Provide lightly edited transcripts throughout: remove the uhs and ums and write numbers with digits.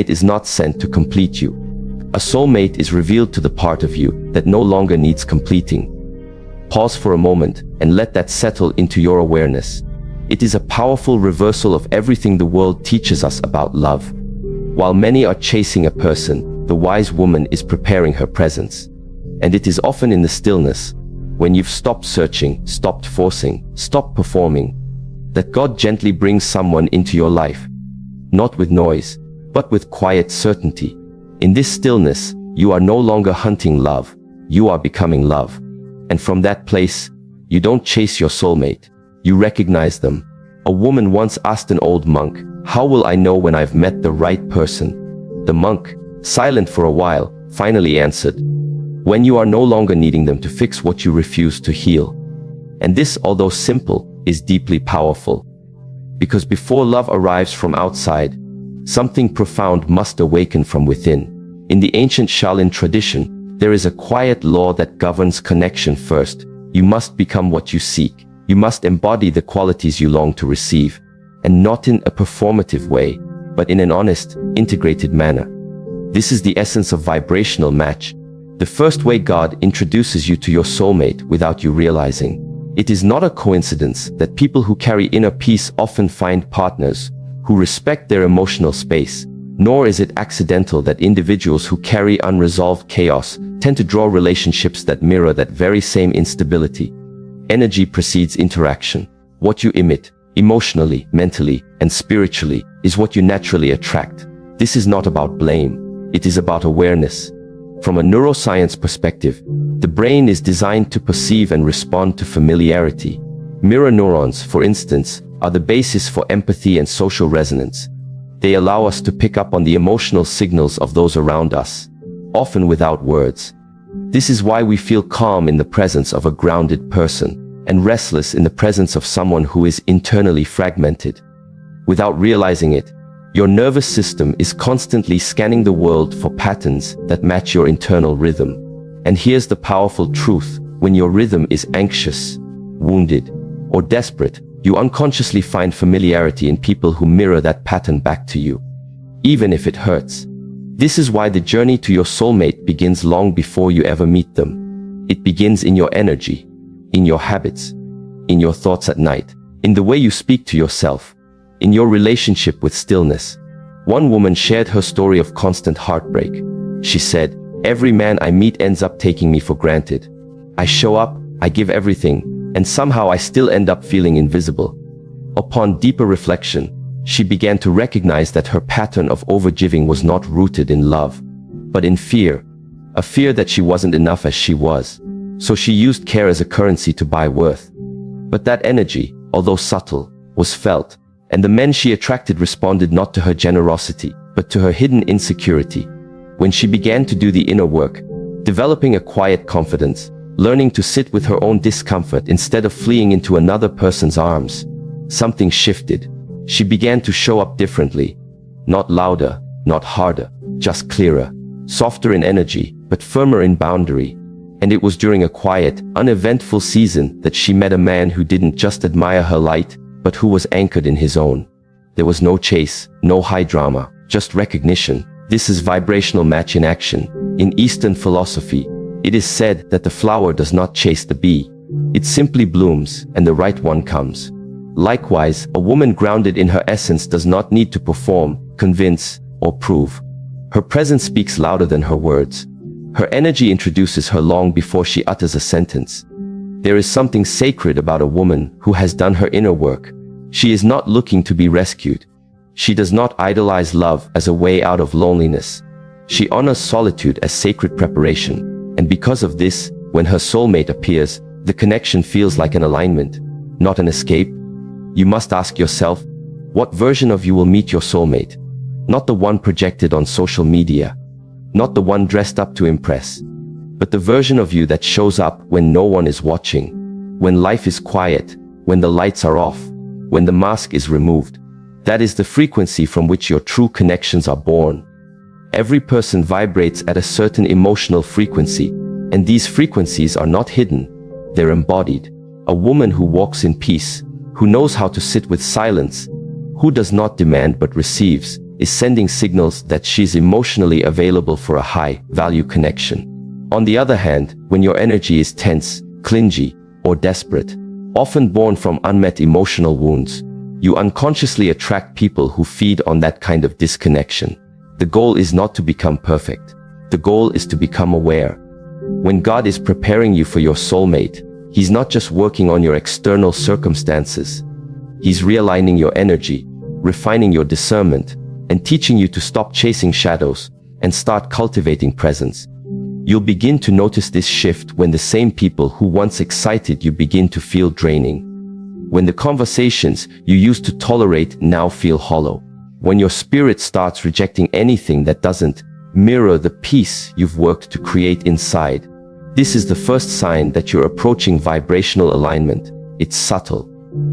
is not sent to complete you. A soulmate is revealed to the part of you that no longer needs completing. Pause for a moment and let that settle into your awareness. It is a powerful reversal of everything the world teaches us about love. While many are chasing a person, the wise woman is preparing her presence. And it is often in the stillness, when you've stopped searching, stopped forcing, stopped performing, that God gently brings someone into your life. Not with noise, but with quiet certainty. In this stillness, you are no longer hunting love, you are becoming love. And from that place, you don't chase your soulmate, you recognize them. A woman once asked an old monk, "How will I know when I've met the right person?" The monk, silent for a while, finally answered, "When you are no longer needing them to fix what you refuse to heal." And this, although simple, is deeply powerful. Because before love arrives from outside, something profound must awaken from within. In the ancient Shaolin tradition, there is a quiet law that governs connection first. You must become what you seek. You must embody the qualities you long to receive, and not in a performative way, but in an honest, integrated manner. This is the essence of vibrational match. The first way God introduces you to your soulmate without you realizing. It is not a coincidence that people who carry inner peace often find partners who respect their emotional space, nor is it accidental that individuals who carry unresolved chaos tend to draw relationships that mirror that very same instability. Energy precedes interaction. What you emit, emotionally, mentally, and spiritually, is what you naturally attract. This is not about blame. It is about awareness. From a neuroscience perspective, the brain is designed to perceive and respond to familiarity. Mirror neurons, for instance, are the basis for empathy and social resonance. They allow us to pick up on the emotional signals of those around us, often without words. This is why we feel calm in the presence of a grounded person, and restless in the presence of someone who is internally fragmented. Without realizing it, your nervous system is constantly scanning the world for patterns that match your internal rhythm. And here's the powerful truth: when your rhythm is anxious, wounded, or desperate, you unconsciously find familiarity in people who mirror that pattern back to you, even if it hurts. This is why the journey to your soulmate begins long before you ever meet them. It begins in your energy, in your habits, in your thoughts at night, in the way you speak to yourself, in your relationship with stillness. One woman shared her story of constant heartbreak. She said, "Every man I meet ends up taking me for granted. I show up, I give everything, and somehow I still end up feeling invisible." Upon deeper reflection, she began to recognize that her pattern of overgiving was not rooted in love, but in fear. A fear that she wasn't enough as she was. So she used care as a currency to buy worth. But that energy, although subtle, was felt, and the men she attracted responded not to her generosity, but to her hidden insecurity. When she began to do the inner work, developing a quiet confidence, learning to sit with her own discomfort instead of fleeing into another person's arms, something shifted. She began to show up differently. Not louder, not harder, just clearer, softer in energy, but firmer in boundary. And it was during a quiet, uneventful season that she met a man who didn't just admire her light, but who was anchored in his own. There was no chase, no high drama, just recognition. This is vibrational match in action. In Eastern philosophy, it is said that the flower does not chase the bee. It simply blooms, and the right one comes. Likewise, a woman grounded in her essence does not need to perform, convince, or prove. Her presence speaks louder than her words. Her energy introduces her long before she utters a sentence. There is something sacred about a woman who has done her inner work. She is not looking to be rescued. She does not idolize love as a way out of loneliness. She honors solitude as sacred preparation. And because of this, when her soulmate appears, the connection feels like an alignment, not an escape. You must ask yourself, what version of you will meet your soulmate? Not the one projected on social media, not the one dressed up to impress, but the version of you that shows up when no one is watching, when life is quiet, when the lights are off, when the mask is removed. That is the frequency from which your true connections are born. Every person vibrates at a certain emotional frequency, and these frequencies are not hidden, they're embodied. A woman who walks in peace, who knows how to sit with silence, who does not demand but receives, is sending signals that she's emotionally available for a high-value connection. On the other hand, when your energy is tense, clingy, or desperate, often born from unmet emotional wounds, you unconsciously attract people who feed on that kind of disconnection. The goal is not to become perfect. The goal is to become aware. When God is preparing you for your soulmate, He's not just working on your external circumstances. He's realigning your energy, refining your discernment, and teaching you to stop chasing shadows and start cultivating presence. You'll begin to notice this shift when the same people who once excited you begin to feel draining. When the conversations you used to tolerate now feel hollow. When your spirit starts rejecting anything that doesn't mirror the peace you've worked to create inside. This is the first sign that you're approaching vibrational alignment. It's subtle,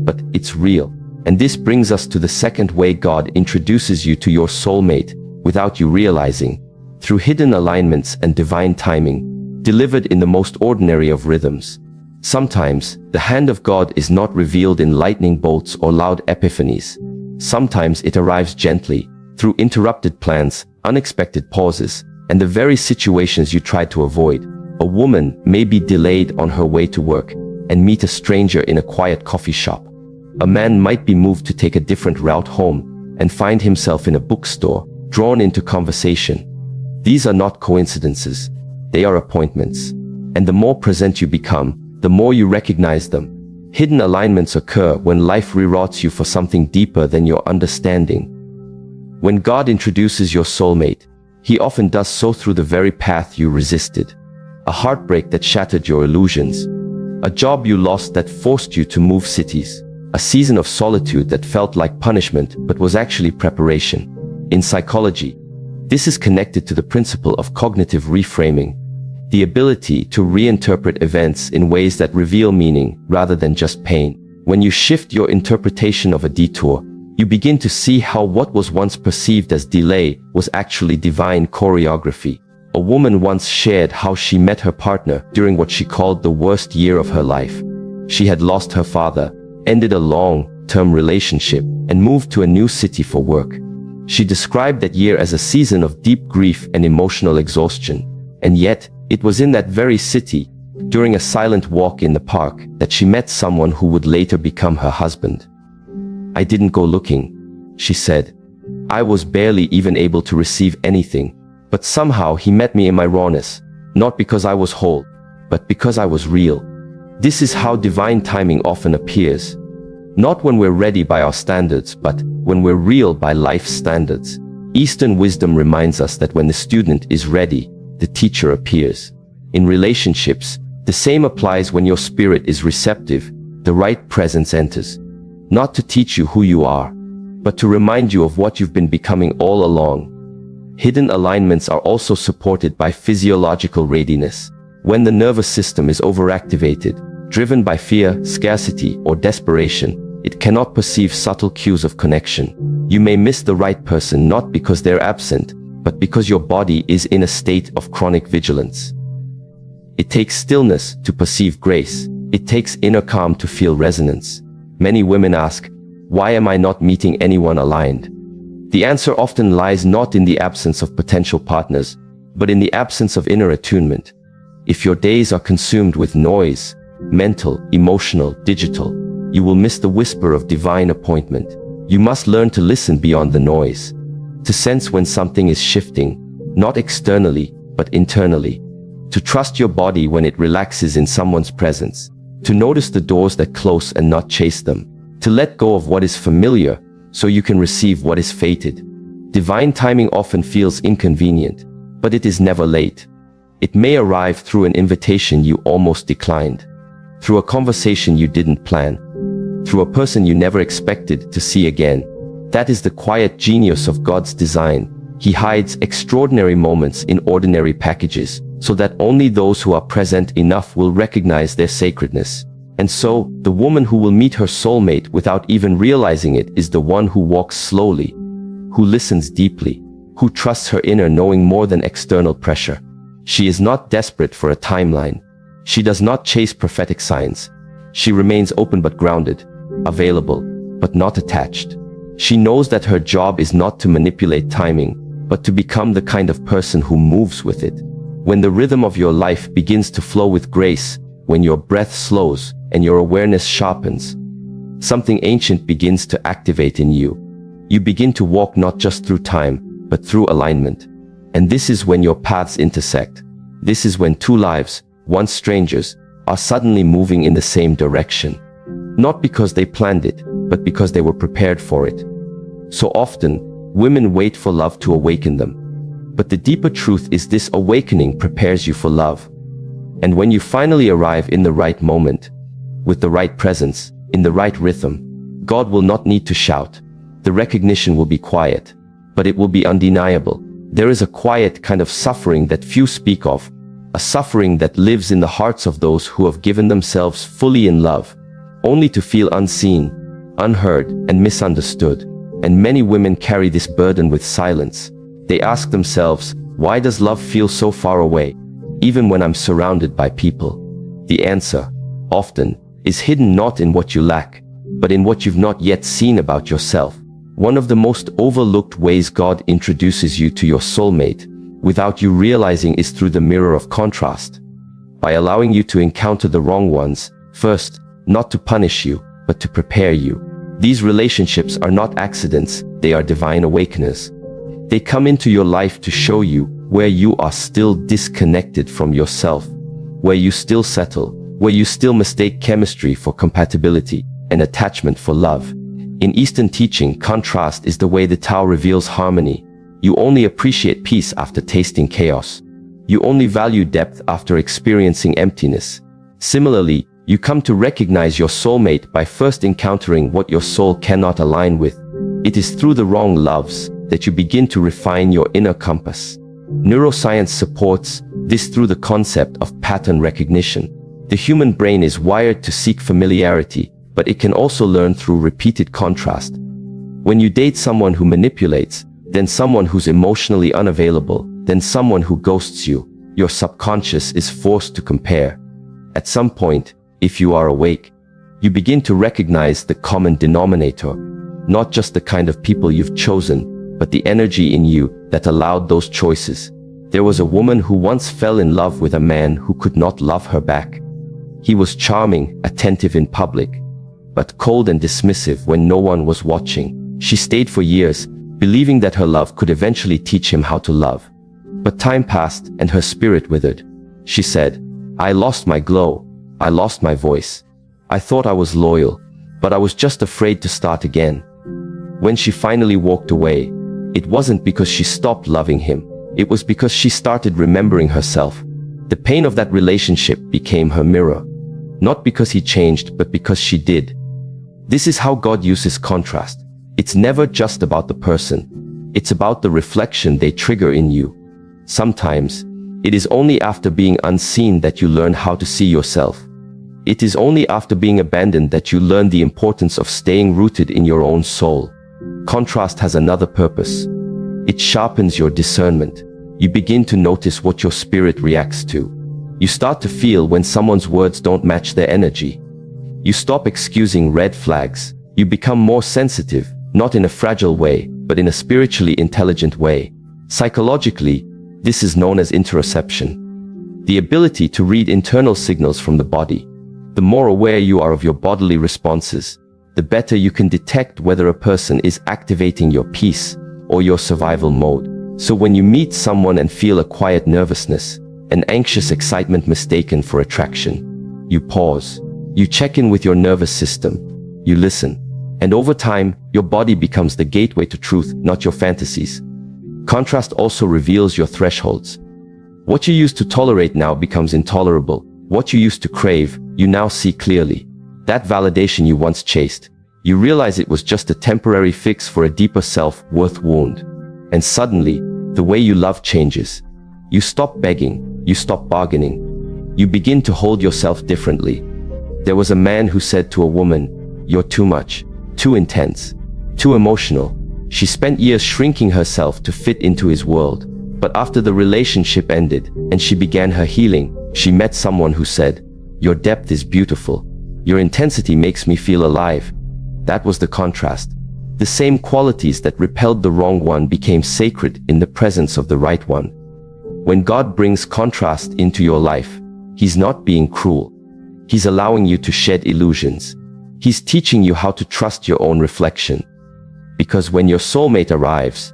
but it's real. And this brings us to the second way God introduces you to your soulmate without you realizing, through hidden alignments and divine timing, delivered in the most ordinary of rhythms. Sometimes, the hand of God is not revealed in lightning bolts or loud epiphanies. Sometimes it arrives gently, through interrupted plans, unexpected pauses, and the very situations you tried to avoid. A woman may be delayed on her way to work and meet a stranger in a quiet coffee shop. A man might be moved to take a different route home and find himself in a bookstore, drawn into conversation. These are not coincidences. They are appointments. And the more present you become, the more you recognize them. Hidden alignments occur when life reroutes you for something deeper than your understanding. When God introduces your soulmate, He often does so through the very path you resisted. A heartbreak that shattered your illusions. A job you lost that forced you to move cities. A season of solitude that felt like punishment but was actually preparation. In psychology, this is connected to the principle of cognitive reframing, the ability to reinterpret events in ways that reveal meaning rather than just pain. When you shift your interpretation of a detour, you begin to see how what was once perceived as delay was actually divine choreography. A woman once shared how she met her partner during what she called the worst year of her life. She had lost her father, ended a long-term relationship, and moved to a new city for work. She described that year as a season of deep grief and emotional exhaustion. And yet, it was in that very city, during a silent walk in the park, that she met someone who would later become her husband. "I didn't go looking," she said. "I was barely even able to receive anything. But somehow he met me in my rawness, not because I was whole, but because I was real." This is how divine timing often appears. Not when we're ready by our standards, but when we're real by life's standards. Eastern wisdom reminds us that when the student is ready, the teacher appears. In relationships, the same applies when your spirit is receptive, the right presence enters. Not to teach you who you are, but to remind you of what you've been becoming all along. Hidden alignments are also supported by physiological readiness. When the nervous system is overactivated, driven by fear, scarcity, or desperation, it cannot perceive subtle cues of connection. You may miss the right person not because they're absent, but because your body is in a state of chronic vigilance. It takes stillness to perceive grace. It takes inner calm to feel resonance. Many women ask, "Why am I not meeting anyone aligned?" The answer often lies not in the absence of potential partners, but in the absence of inner attunement. If your days are consumed with noise, mental, emotional, digital, you will miss the whisper of divine appointment. You must learn to listen beyond the noise, to sense when something is shifting, not externally, but internally. To trust your body when it relaxes in someone's presence. To notice the doors that close and not chase them. To let go of what is familiar, so you can receive what is fated. Divine timing often feels inconvenient, but it is never late. It may arrive through an invitation you almost declined, through a conversation you didn't plan, through a person you never expected to see again. That is the quiet genius of God's design. He hides extraordinary moments in ordinary packages, so that only those who are present enough will recognize their sacredness. And so, the woman who will meet her soulmate without even realizing it is the one who walks slowly, who listens deeply, who trusts her inner knowing more than external pressure. She is not desperate for a timeline. She does not chase prophetic signs. She remains open but grounded, available, but not attached. She knows that her job is not to manipulate timing, but to become the kind of person who moves with it. When the rhythm of your life begins to flow with grace, when your breath slows and your awareness sharpens, something ancient begins to activate in you. You begin to walk not just through time, but through alignment. And this is when your paths intersect. This is when two lives, once strangers, are suddenly moving in the same direction. Not because they planned it, but because they were prepared for it. So often, women wait for love to awaken them. But the deeper truth is this awakening prepares you for love. And when you finally arrive in the right moment, with the right presence, in the right rhythm, God will not need to shout. The recognition will be quiet, but it will be undeniable. There is a quiet kind of suffering that few speak of, a suffering that lives in the hearts of those who have given themselves fully in love, only to feel unseen, unheard, and misunderstood. And many women carry this burden with silence. They ask themselves, why does love feel so far away, even when I'm surrounded by people? The answer, often, is hidden not in what you lack, but in what you've not yet seen about yourself. One of the most overlooked ways God introduces you to your soulmate, without you realizing, is through the mirror of contrast. By allowing you to encounter the wrong ones, first, not to punish you, but to prepare you. These relationships are not accidents, they are divine awakeners. They come into your life to show you where you are still disconnected from yourself, where you still settle, where you still mistake chemistry for compatibility and attachment for love. In Eastern teaching, contrast is the way the Tao reveals harmony. You only appreciate peace after tasting chaos. You only value depth after experiencing emptiness. Similarly, you come to recognize your soulmate by first encountering what your soul cannot align with. It is through the wrong loves that you begin to refine your inner compass. Neuroscience supports this through the concept of pattern recognition. The human brain is wired to seek familiarity, but it can also learn through repeated contrast. When you date someone who manipulates, then someone who's emotionally unavailable, then someone who ghosts you, your subconscious is forced to compare. At some point, if you are awake, you begin to recognize the common denominator, not just the kind of people you've chosen, but the energy in you that allowed those choices. There was a woman who once fell in love with a man who could not love her back. He was charming, attentive in public, but cold and dismissive when no one was watching. She stayed for years, believing that her love could eventually teach him how to love. But time passed and her spirit withered. She said, "I lost my glow. I lost my voice. I thought I was loyal, but I was just afraid to start again." When she finally walked away, it wasn't because she stopped loving him. It was because she started remembering herself. The pain of that relationship became her mirror. Not because he changed, but because she did. This is how God uses contrast. It's never just about the person. It's about the reflection they trigger in you. Sometimes, it is only after being unseen that you learn how to see yourself. It is only after being abandoned that you learn the importance of staying rooted in your own soul. Contrast has another purpose. It sharpens your discernment. You begin to notice what your spirit reacts to. You start to feel when someone's words don't match their energy. You stop excusing red flags. You become more sensitive, not in a fragile way, but in a spiritually intelligent way. Psychologically, this is known as interoception. The ability to read internal signals from the body. The more aware you are of your bodily responses, the better you can detect whether a person is activating your peace or your survival mode. So when you meet someone and feel a quiet nervousness, an anxious excitement mistaken for attraction, you pause. You check in with your nervous system. You listen. And over time, your body becomes the gateway to truth, not your fantasies. Contrast also reveals your thresholds. What you used to tolerate now becomes intolerable. What you used to crave, you now see clearly. That validation you once chased, you realize it was just a temporary fix for a deeper self-worth wound. And suddenly, the way you love changes. You stop begging, you stop bargaining. You begin to hold yourself differently. There was a man who said to a woman, "You're too much, too intense, too emotional." She spent years shrinking herself to fit into his world. But after the relationship ended and she began her healing, she met someone who said, "Your depth is beautiful. Your intensity makes me feel alive." That was the contrast. The same qualities that repelled the wrong one became sacred in the presence of the right one. When God brings contrast into your life, He's not being cruel. He's allowing you to shed illusions. He's teaching you how to trust your own reflection. Because when your soulmate arrives,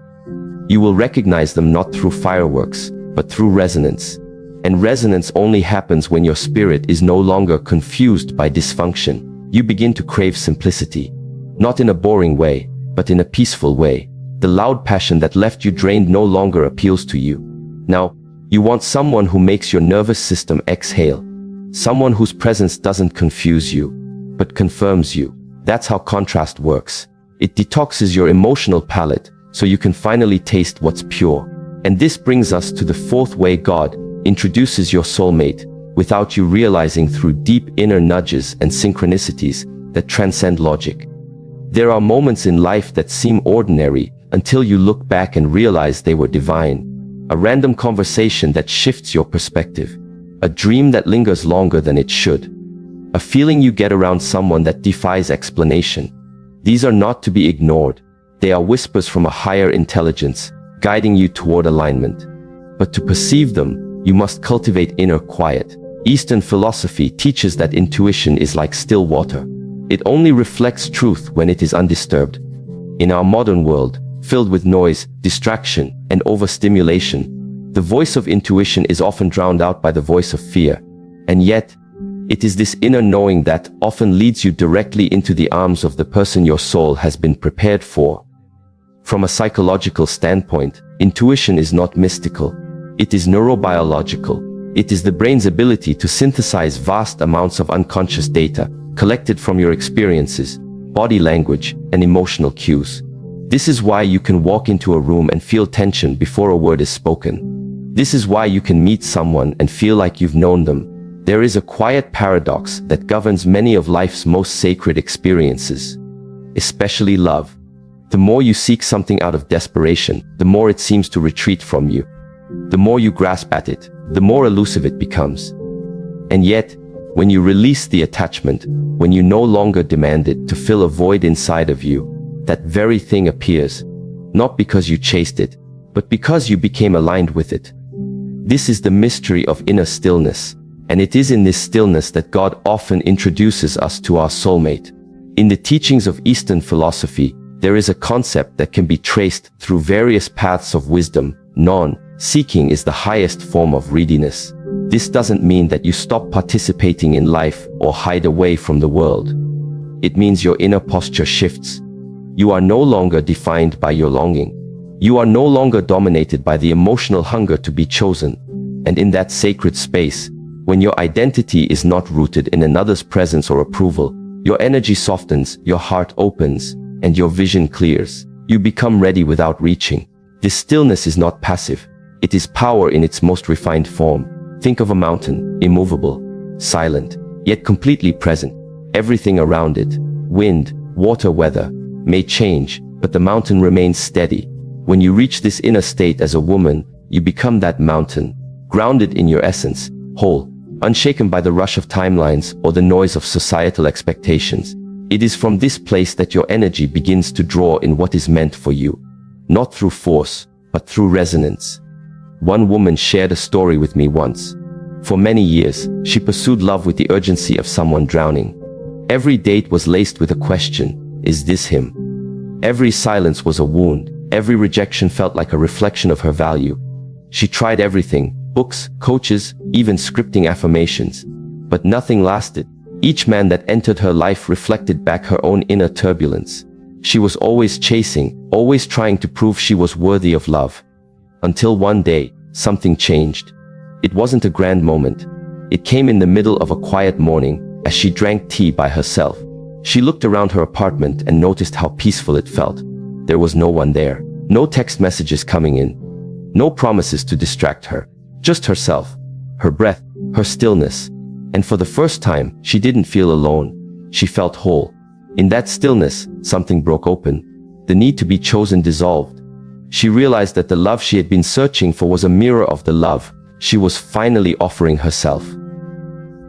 you will recognize them not through fireworks, but through resonance. And resonance only happens when your spirit is no longer confused by dysfunction. You begin to crave simplicity. Not in a boring way, but in a peaceful way. The loud passion that left you drained no longer appeals to you. Now, you want someone who makes your nervous system exhale. Someone whose presence doesn't confuse you, but confirms you. That's how contrast works. It detoxes your emotional palate, so you can finally taste what's pure. And this brings us to the fourth way God introduces your soulmate, without you realizing, through deep inner nudges and synchronicities that transcend logic. There are moments in life that seem ordinary until you look back and realize they were divine. A random conversation that shifts your perspective. A dream that lingers longer than it should. A feeling you get around someone that defies explanation. These are not to be ignored. They are whispers from a higher intelligence, guiding you toward alignment. But to perceive them, you must cultivate inner quiet. Eastern philosophy teaches that intuition is like still water. It only reflects truth when it is undisturbed. In our modern world, filled with noise, distraction, and overstimulation, the voice of intuition is often drowned out by the voice of fear. And yet, it is this inner knowing that often leads you directly into the arms of the person your soul has been prepared for. From a psychological standpoint, intuition is not mystical. It is neurobiological. It is the brain's ability to synthesize vast amounts of unconscious data collected from your experiences, body language, and emotional cues. This is why you can walk into a room and feel tension before a word is spoken. This is why you can meet someone and feel like you've known them. There is a quiet paradox that governs many of life's most sacred experiences, especially love. The more you seek something out of desperation, the more it seems to retreat from you. The more you grasp at it, the more elusive it becomes. And yet, when you release the attachment, when you no longer demand it to fill a void inside of you, that very thing appears, not because you chased it, but because you became aligned with it. This is the mystery of inner stillness, and it is in this stillness that God often introduces us to our soulmate. In the teachings of Eastern philosophy, there is a concept that can be traced through various paths of wisdom. Non-seeking is the highest form of readiness. This doesn't mean that you stop participating in life or hide away from the world. It means your inner posture shifts. You are no longer defined by your longing. You are no longer dominated by the emotional hunger to be chosen. And in that sacred space, when your identity is not rooted in another's presence or approval, your energy softens, your heart opens, and your vision clears. You become ready without reaching. This stillness is not passive. It is power in its most refined form. Think of a mountain, immovable, silent, yet completely present. Everything around it, wind, water, weather, may change, but the mountain remains steady. When you reach this inner state as a woman, you become that mountain, grounded in your essence, whole, unshaken by the rush of timelines or the noise of societal expectations. It is from this place that your energy begins to draw in what is meant for you, not through force, but through resonance. One woman shared a story with me once. For many years, she pursued love with the urgency of someone drowning. Every date was laced with a question: is this him? Every silence was a wound. Every rejection felt like a reflection of her value. She tried everything: books, coaches, even scripting affirmations. But nothing lasted. Each man that entered her life reflected back her own inner turbulence. She was always chasing, always trying to prove she was worthy of love. Until one day, something changed. It wasn't a grand moment. It came in the middle of a quiet morning, as she drank tea by herself. She looked around her apartment and noticed how peaceful it felt. There was no one there. No text messages coming in. No promises to distract her. Just herself, her breath, her stillness. And for the first time, she didn't feel alone. She felt whole. In that stillness, something broke open. The need to be chosen dissolved. She realized that the love she had been searching for was a mirror of the love she was finally offering herself.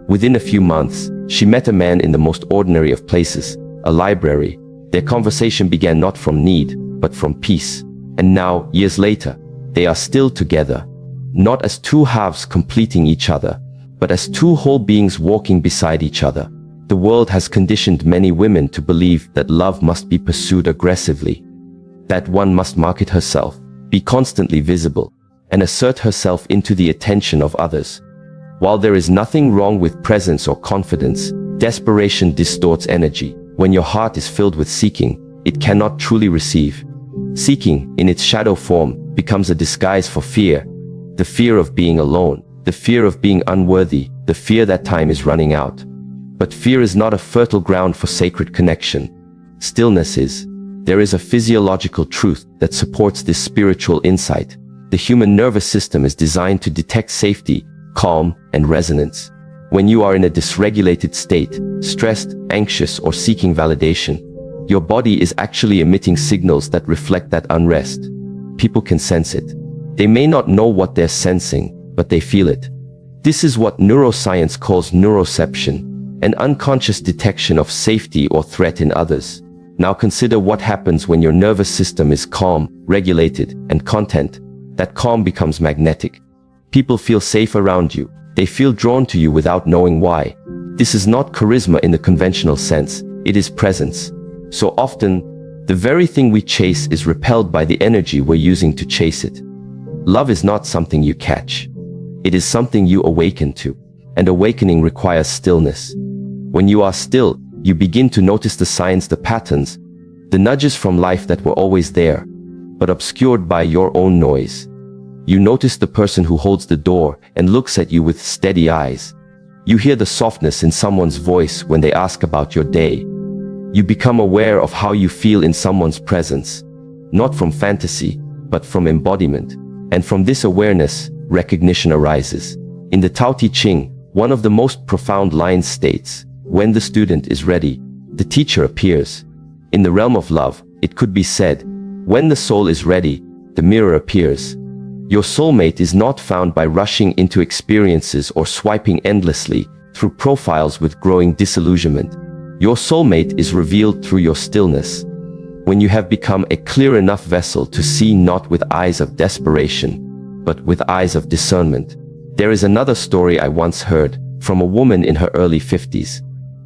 Within a few months, she met a man in the most ordinary of places, a library. Their conversation began not from need, but from peace. And now, years later, they are still together, not as two halves completing each other, but as two whole beings walking beside each other. The world has conditioned many women to believe that love must be pursued aggressively, that one must market herself, be constantly visible, and assert herself into the attention of others. While there is nothing wrong with presence or confidence, desperation distorts energy. When your heart is filled with seeking, it cannot truly receive. Seeking, in its shadow form, becomes a disguise for fear. The fear of being alone, the fear of being unworthy, the fear that time is running out. But fear is not a fertile ground for sacred connection. Stillness is. There is a physiological truth that supports this spiritual insight. The human nervous system is designed to detect safety, calm, and resonance. When you are in a dysregulated state, stressed, anxious, or seeking validation, your body is actually emitting signals that reflect that unrest. People can sense it. They may not know what they're sensing, but they feel it. This is what neuroscience calls neuroception, an unconscious detection of safety or threat in others. Now consider what happens when your nervous system is calm, regulated, and content. That calm becomes magnetic. People feel safe around you. They feel drawn to you without knowing why. This is not charisma in the conventional sense. It is presence. So often, the very thing we chase is repelled by the energy we're using to chase it. Love is not something you catch. It is something you awaken to. And awakening requires stillness. When you are still, you begin to notice the signs, the patterns, the nudges from life that were always there, but obscured by your own noise. You notice the person who holds the door and looks at you with steady eyes. You hear the softness in someone's voice when they ask about your day. You become aware of how you feel in someone's presence, not from fantasy, but from embodiment. And from this awareness, recognition arises. In the Tao Te Ching, one of the most profound lines states, "When the student is ready, the teacher appears." In the realm of love, it could be said, "When the soul is ready, the mirror appears." Your soulmate is not found by rushing into experiences or swiping endlessly through profiles with growing disillusionment. Your soulmate is revealed through your stillness. When you have become a clear enough vessel to see not with eyes of desperation, but with eyes of discernment. There is another story I once heard from a woman in her early 50s.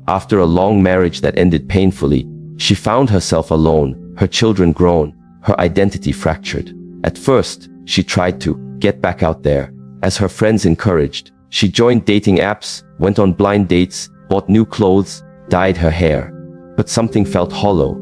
After a long marriage that ended painfully, she found herself alone, her children grown, her identity fractured. At first, she tried to get back out there. As her friends encouraged, she joined dating apps, went on blind dates, bought new clothes, dyed her hair. But something felt hollow.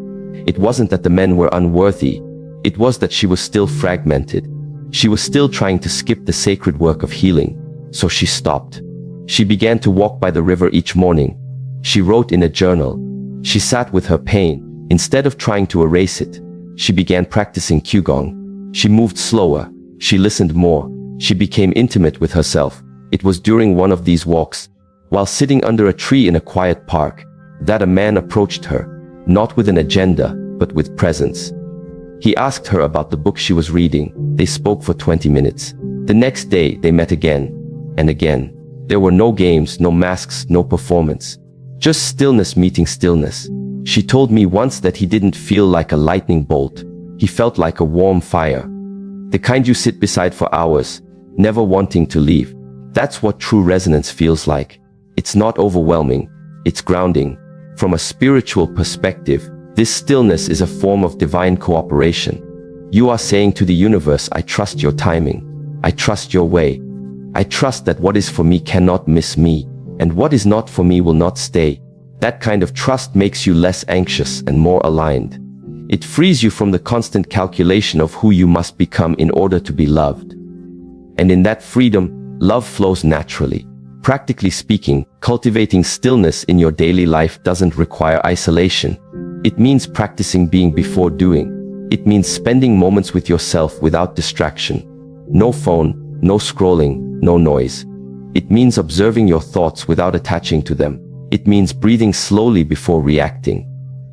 It wasn't that the men were unworthy. It was that she was still fragmented. She was still trying to skip the sacred work of healing. So she stopped. She began to walk by the river each morning. She wrote in a journal. She sat with her pain. Instead of trying to erase it, she began practicing Qigong. She moved slower. She listened more. She became intimate with herself. It was during one of these walks, while sitting under a tree in a quiet park, that a man approached her, not with an agenda, but with presence. He asked her about the book she was reading. They spoke for 20 minutes. The next day, they met again and again. There were no games, no masks, no performance. Just stillness meeting stillness. She told me once that he didn't feel like a lightning bolt. He felt like a warm fire. The kind you sit beside for hours, never wanting to leave. That's what true resonance feels like. It's not overwhelming. It's grounding. From a spiritual perspective, this stillness is a form of divine cooperation. You are saying to the universe, I trust your timing. I trust your way. I trust that what is for me cannot miss me, and what is not for me will not stay. That kind of trust makes you less anxious and more aligned. It frees you from the constant calculation of who you must become in order to be loved. And in that freedom, love flows naturally. Practically speaking, cultivating stillness in your daily life doesn't require isolation. It means practicing being before doing. It means spending moments with yourself without distraction. No phone, no scrolling, no noise. It means observing your thoughts without attaching to them. It means breathing slowly before reacting.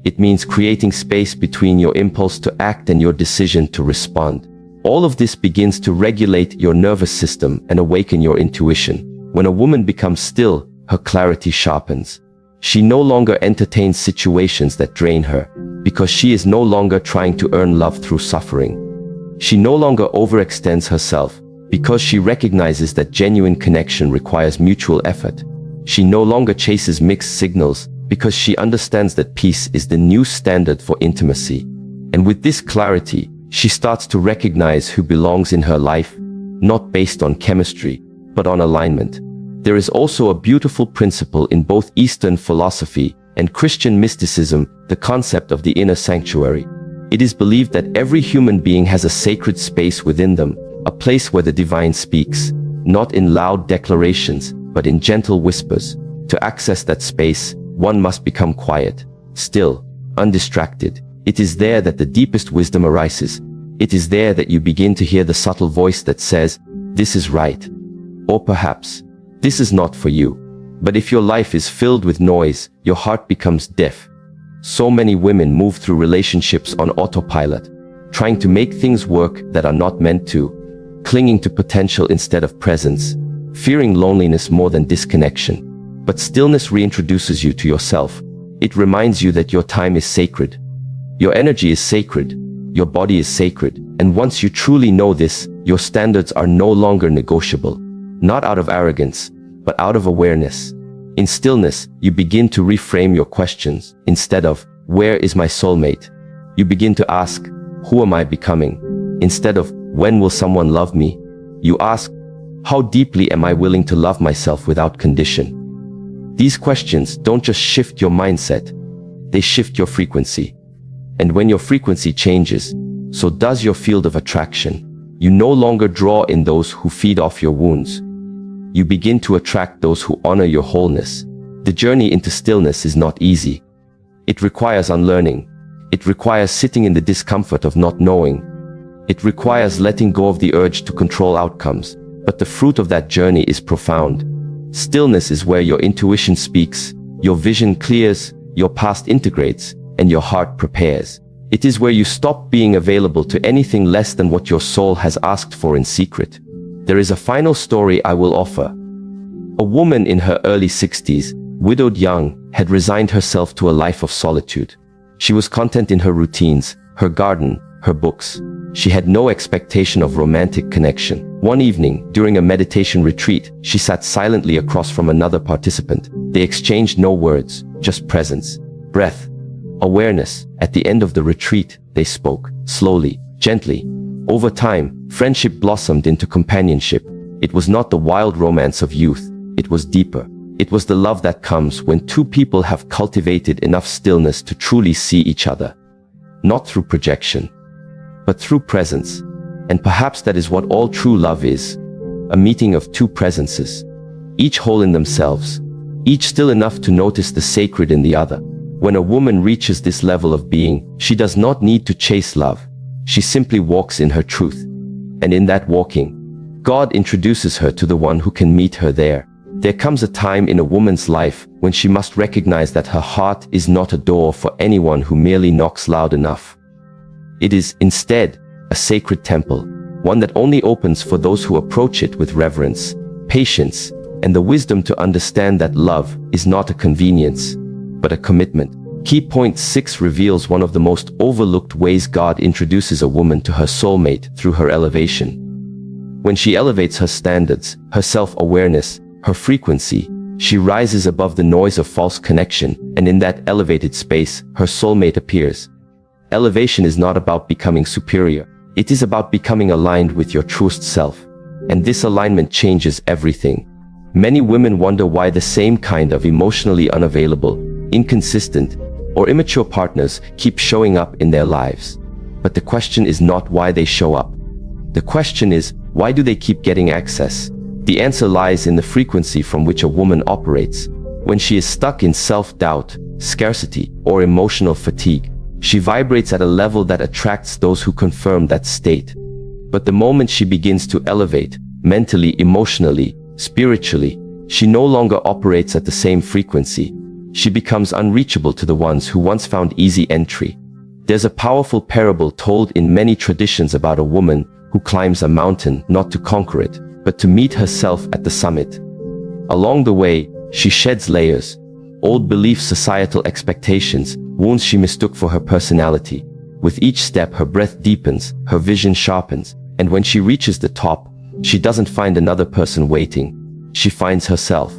It means creating space between your impulse to act and your decision to respond. All of this begins to regulate your nervous system and awaken your intuition. When a woman becomes still, her clarity sharpens. She no longer entertains situations that drain her, because she is no longer trying to earn love through suffering. She no longer overextends herself, because she recognizes that genuine connection requires mutual effort. She no longer chases mixed signals, because she understands that peace is the new standard for intimacy. And with this clarity, she starts to recognize who belongs in her life, not based on chemistry, but on alignment. There is also a beautiful principle in both Eastern philosophy and Christian mysticism, the concept of the inner sanctuary. It is believed that every human being has a sacred space within them, a place where the divine speaks, not in loud declarations, but in gentle whispers. To access that space, one must become quiet, still, undistracted. It is there that the deepest wisdom arises. It is there that you begin to hear the subtle voice that says, "This is right." Or perhaps, "This is not for you." But if your life is filled with noise, your heart becomes deaf. So many women move through relationships on autopilot, trying to make things work that are not meant to, clinging to potential instead of presence, fearing loneliness more than disconnection. But stillness reintroduces you to yourself. It reminds you that your time is sacred. Your energy is sacred. Your body is sacred. And once you truly know this, your standards are no longer negotiable. Not out of arrogance, but out of awareness. In stillness, you begin to reframe your questions. Instead of, "Where is my soulmate?" you begin to ask, "Who am I becoming?" Instead of, "When will someone love me?" you ask, "How deeply am I willing to love myself without condition?" These questions don't just shift your mindset, they shift your frequency. And when your frequency changes, so does your field of attraction. You no longer draw in those who feed off your wounds. You begin to attract those who honor your wholeness. The journey into stillness is not easy. It requires unlearning. It requires sitting in the discomfort of not knowing. It requires letting go of the urge to control outcomes. But the fruit of that journey is profound. Stillness is where your intuition speaks, your vision clears, your past integrates, and your heart prepares. It is where you stop being available to anything less than what your soul has asked for in secret. There is a final story I will offer. A woman in her early 60s, widowed young, had resigned herself to a life of solitude. She was content in her routines, her garden, her books. She had no expectation of romantic connection. One evening, during a meditation retreat, she sat silently across from another participant. They exchanged no words, just presence, breath, awareness. At the end of the retreat, they spoke, slowly, gently. Over time, friendship blossomed into companionship. It was not the wild romance of youth. It was deeper. It was the love that comes when two people have cultivated enough stillness to truly see each other. Not through projection, but through presence. And perhaps that is what all true love is. A meeting of two presences, each whole in themselves, each still enough to notice the sacred in the other. When a woman reaches this level of being, she does not need to chase love. She simply walks in her truth. And in that walking, God introduces her to the one who can meet her there. There comes a time in a woman's life when she must recognize that her heart is not a door for anyone who merely knocks loud enough. It is, instead, a sacred temple, one that only opens for those who approach it with reverence, patience, and the wisdom to understand that love is not a convenience, but a commitment. Key point 6 reveals one of the most overlooked ways God introduces a woman to her soulmate through her elevation. When she elevates her standards, her self-awareness, her frequency, she rises above the noise of false connection, and in that elevated space, her soulmate appears. Elevation is not about becoming superior. It is about becoming aligned with your truest self. And this alignment changes everything. Many women wonder why the same kind of emotionally unavailable, inconsistent, or immature partners keep showing up in their lives. But the question is not why they show up. The question is, why do they keep getting access? The answer lies in the frequency from which a woman operates. When she is stuck in self-doubt, scarcity, or emotional fatigue, she vibrates at a level that attracts those who confirm that state. But the moment she begins to elevate, mentally, emotionally, spiritually, she no longer operates at the same frequency. She becomes unreachable to the ones who once found easy entry. There's a powerful parable told in many traditions about a woman who climbs a mountain not to conquer it, but to meet herself at the summit. Along the way, she sheds layers, old beliefs, societal expectations, wounds she mistook for her personality. With each step, her breath deepens, her vision sharpens, and when she reaches the top, she doesn't find another person waiting. She finds herself.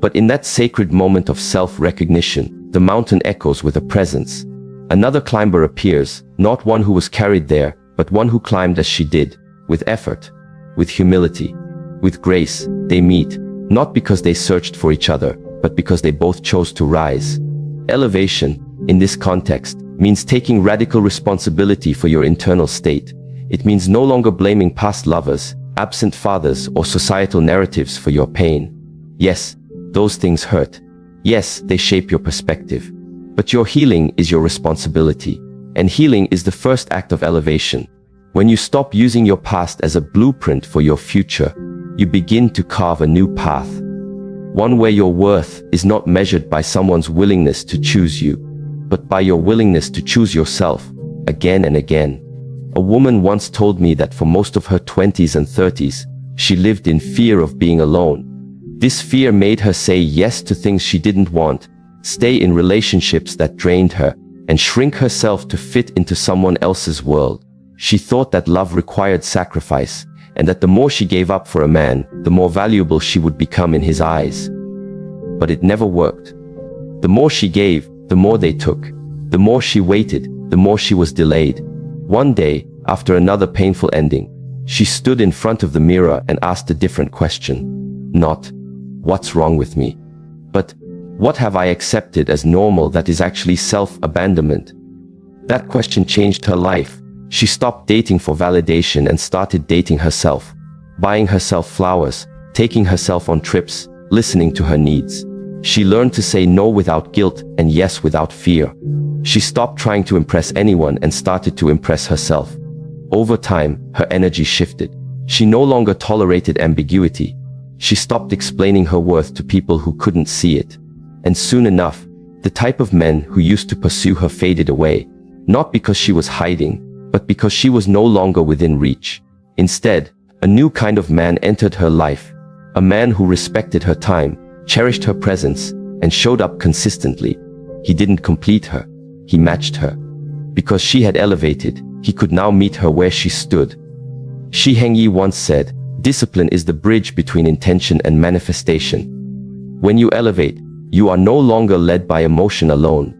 But in that sacred moment of self-recognition, the mountain echoes with a presence. Another climber appears, not one who was carried there, but one who climbed as she did, with effort, with humility, with grace. They meet, not because they searched for each other, but because they both chose to rise. Elevation, in this context, means taking radical responsibility for your internal state. It means no longer blaming past lovers, absent fathers, or societal narratives for your pain. Yes, those things hurt. Yes, they shape your perspective. But your healing is your responsibility. And healing is the first act of elevation. When you stop using your past as a blueprint for your future, you begin to carve a new path. One where your worth is not measured by someone's willingness to choose you, but by your willingness to choose yourself, again and again. A woman once told me that for most of her 20s and 30s, she lived in fear of being alone. This fear made her say yes to things she didn't want, stay in relationships that drained her, and shrink herself to fit into someone else's world. She thought that love required sacrifice, and that the more she gave up for a man, the more valuable she would become in his eyes. But it never worked. The more she gave, the more they took. The more she waited, the more she was delayed. One day, after another painful ending, she stood in front of the mirror and asked a different question. Not, what's wrong with me? But, what have I accepted as normal that is actually self-abandonment? That question changed her life. She stopped dating for validation and started dating herself, buying herself flowers, taking herself on trips, listening to her needs. She learned to say no without guilt and yes without fear. She stopped trying to impress anyone and started to impress herself. Over time, her energy shifted. She no longer tolerated ambiguity. She stopped explaining her worth to people who couldn't see it. And soon enough, the type of men who used to pursue her faded away, not because she was hiding, but because she was no longer within reach. Instead, a new kind of man entered her life, a man who respected her time, cherished her presence, and showed up consistently. He didn't complete her, he matched her. Because she had elevated, he could now meet her where she stood. Shi Hengyi once said, "Discipline is the bridge between intention and manifestation." When you elevate, you are no longer led by emotion alone.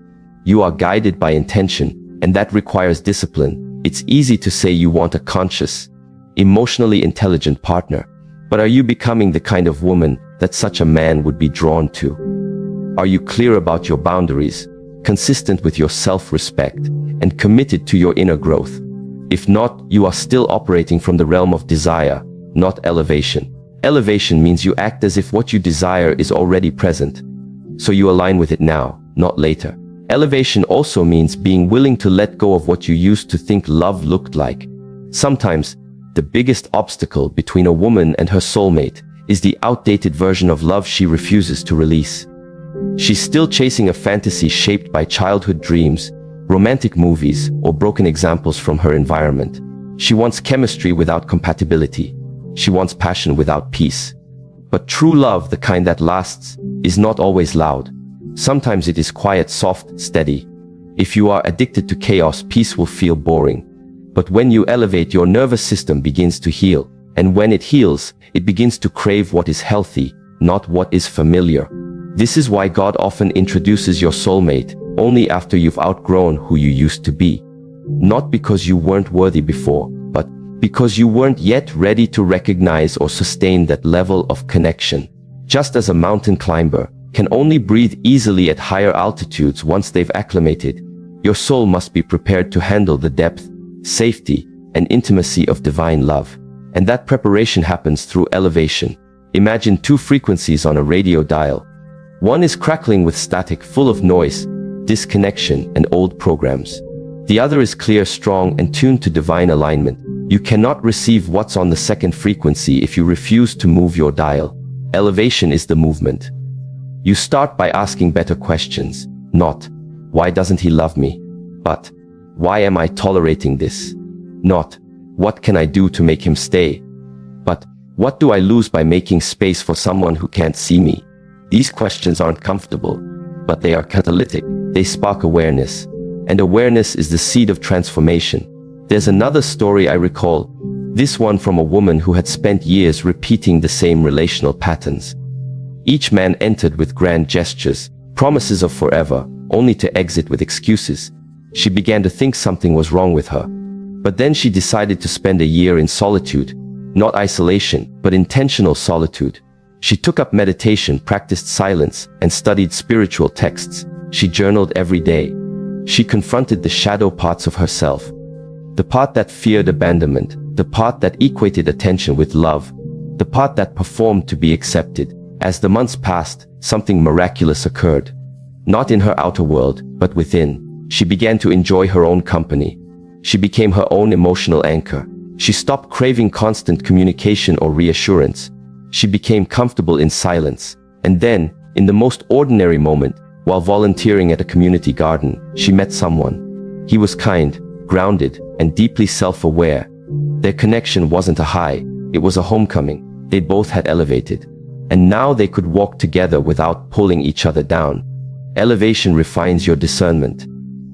You are guided by intention, and that requires discipline. It's easy to say you want a conscious, emotionally intelligent partner, but are you becoming the kind of woman that such a man would be drawn to? Are you clear about your boundaries, consistent with your self-respect, and committed to your inner growth? If not, you are still operating from the realm of desire, not elevation. Elevation means you act as if what you desire is already present, so you align with it now, not later. Elevation also means being willing to let go of what you used to think love looked like. Sometimes, the biggest obstacle between a woman and her soulmate is the outdated version of love she refuses to release. She's still chasing a fantasy shaped by childhood dreams, romantic movies, or broken examples from her environment. She wants chemistry without compatibility. She wants passion without peace. But true love, the kind that lasts, is not always loud. Sometimes it is quiet, soft, steady. If you are addicted to chaos, peace will feel boring. But when you elevate, your nervous system begins to heal. And when it heals, it begins to crave what is healthy, not what is familiar. This is why God often introduces your soulmate only after you've outgrown who you used to be. Not because you weren't worthy before, but because you weren't yet ready to recognize or sustain that level of connection. Just as a mountain climber can only breathe easily at higher altitudes once they've acclimated, your soul must be prepared to handle the depth, safety, and intimacy of divine love. And that preparation happens through elevation. Imagine two frequencies on a radio dial. One is crackling with static, full of noise, disconnection, and old programs. The other is clear, strong, and tuned to divine alignment. You cannot receive what's on the second frequency if you refuse to move your dial. Elevation is the movement. You start by asking better questions. Not, why doesn't he love me? But, why am I tolerating this? Not, what can I do to make him stay? But, what do I lose by making space for someone who can't see me? These questions aren't comfortable, but they are catalytic. They spark awareness. And awareness is the seed of transformation. There's another story I recall, this one from a woman who had spent years repeating the same relational patterns. Each man entered with grand gestures, promises of forever, only to exit with excuses. She began to think something was wrong with her. But then she decided to spend a year in solitude, not isolation, but intentional solitude. She took up meditation, practiced silence, and studied spiritual texts. She journaled every day. She confronted the shadow parts of herself. The part that feared abandonment, the part that equated attention with love, the part that performed to be accepted. As the months passed, something miraculous occurred. Not in her outer world, but within. She began to enjoy her own company. She became her own emotional anchor. She stopped craving constant communication or reassurance. She became comfortable in silence. And then, in the most ordinary moment, while volunteering at a community garden, she met someone. He was kind, grounded, and deeply self-aware. Their connection wasn't a high, it was a homecoming. They both had elevated. And now they could walk together without pulling each other down. Elevation refines your discernment.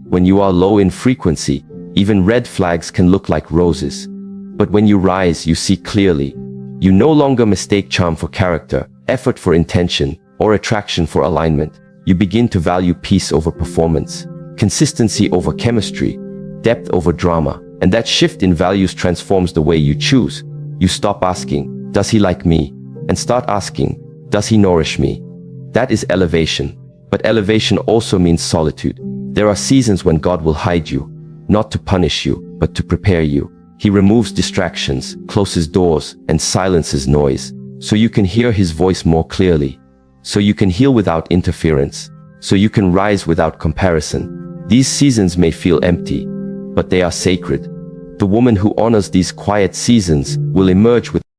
When you are low in frequency, even red flags can look like roses. But when you rise, you see clearly. You no longer mistake charm for character, effort for intention, or attraction for alignment. You begin to value peace over performance, consistency over chemistry, depth over drama. And that shift in values transforms the way you choose. You stop asking, does he like me? And start asking, does he nourish me? That is elevation. But elevation also means solitude. There are seasons when God will hide you, not to punish you, but to prepare you. He removes distractions, closes doors, and silences noise, so you can hear his voice more clearly, so you can heal without interference, so you can rise without comparison. These seasons may feel empty, but they are sacred. The woman who honors these quiet seasons will emerge with